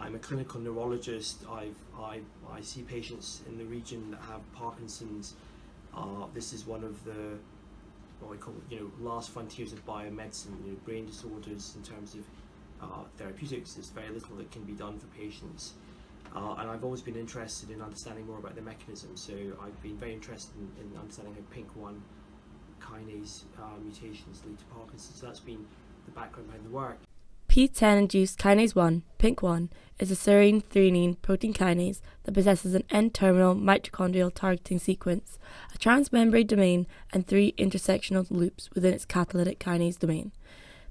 I'm a clinical neurologist. I see patients in the region that have Parkinson's. This is one of the what we call last frontiers of biomedicine. Brain disorders in terms of therapeutics. There's very little that can be done for patients. And I've always been interested in understanding more about the mechanism. So I've been very interested in understanding how PINK1 kinase mutations lead to Parkinson's. So that's been the background behind the work. P10-induced kinase 1, PINK1, is a serine-threonine protein kinase that possesses an N-terminal mitochondrial targeting sequence, a transmembrane domain, and 3 intersectional loops within its catalytic kinase domain.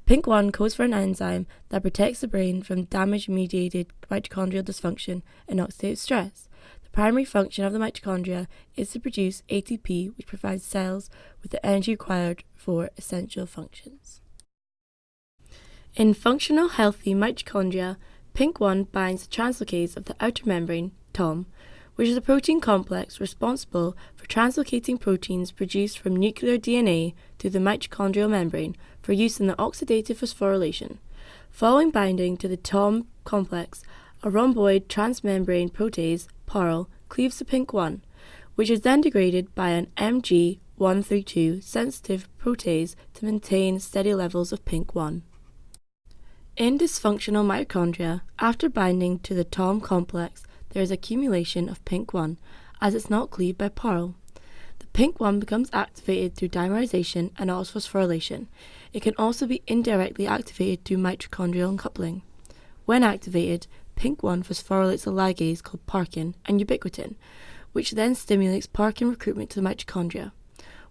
PINK1 codes for an enzyme that protects the brain from damage-mediated mitochondrial dysfunction and oxidative stress. The primary function of the mitochondria is to produce ATP, which provides cells with the energy required for essential functions. In functional healthy mitochondria, PINK1 binds the translocase of the outer membrane, TOM, which is a protein complex responsible for translocating proteins produced from nuclear DNA to the mitochondrial membrane for use in the oxidative phosphorylation. Following binding to the TOM complex, a rhomboid transmembrane protease, PARL, cleaves to PINK1, which is then degraded by an MG132 sensitive protease to maintain steady levels of PINK1. In dysfunctional mitochondria, after binding to the TOM complex, there is accumulation of PINK1, as it's not cleaved by PARL. The PINK1 becomes activated through dimerization and phosphorylation. It can also be indirectly activated through mitochondrial uncoupling. When activated, PINK1 phosphorylates a ligase called parkin and ubiquitin, which then stimulates parkin recruitment to the mitochondria.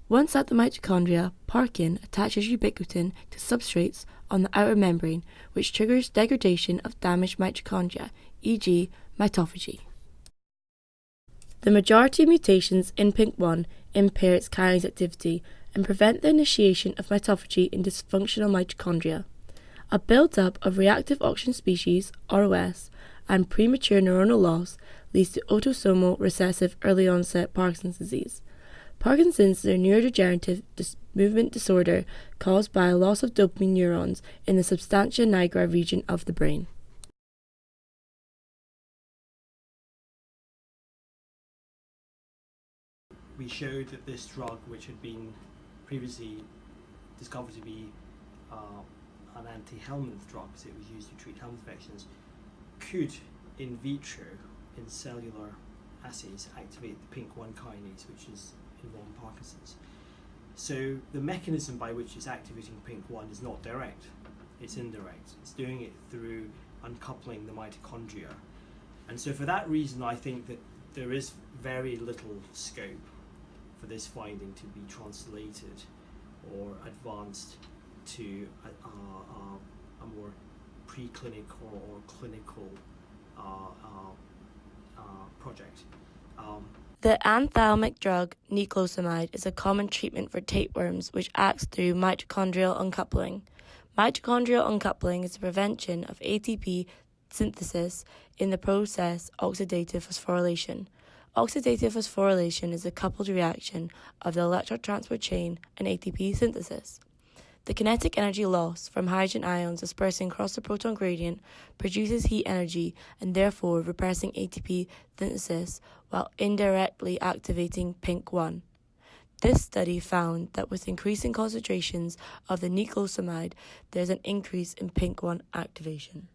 Once at the mitochondria, parkin attaches ubiquitin to substrates on the outer membrane, which triggers degradation of damaged mitochondria, e.g. mitophagy. The majority of mutations in PINK1 impair its kinase activity and prevent the initiation of mitophagy in dysfunctional mitochondria. A build-up of reactive oxygen species, ROS, and premature neuronal loss leads to autosomal recessive early-onset Parkinson's disease. Parkinson's is a neurodegenerative movement disorder caused by a loss of dopamine neurons in the substantia nigra region of the brain. We showed that this drug, which had been previously discovered to be an anti-Helminth drug, because it was used to treat Helminth infections, could in vitro, in cellular assays, activate the PINK1 kinase, which is involved in Parkinson's. So the mechanism by which it's activating PINK1 is not direct, it's indirect. It's doing it through uncoupling the mitochondria. And so for that reason, I think that there is very little scope for this finding to be translated or advanced to a more preclinical or clinical project. The anthalamic drug Niclosamide is a common treatment for tapeworms which acts through mitochondrial uncoupling. Mitochondrial uncoupling is the prevention of ATP synthesis in the process oxidative phosphorylation. Oxidative phosphorylation is a coupled reaction of the electron transport chain and ATP synthesis. The kinetic energy loss from hydrogen ions dispersing across the proton gradient produces heat energy and therefore repressing ATP synthesis while indirectly activating PINK1. This study found that with increasing concentrations of the niclosamide, there is an increase in PINK1 activation.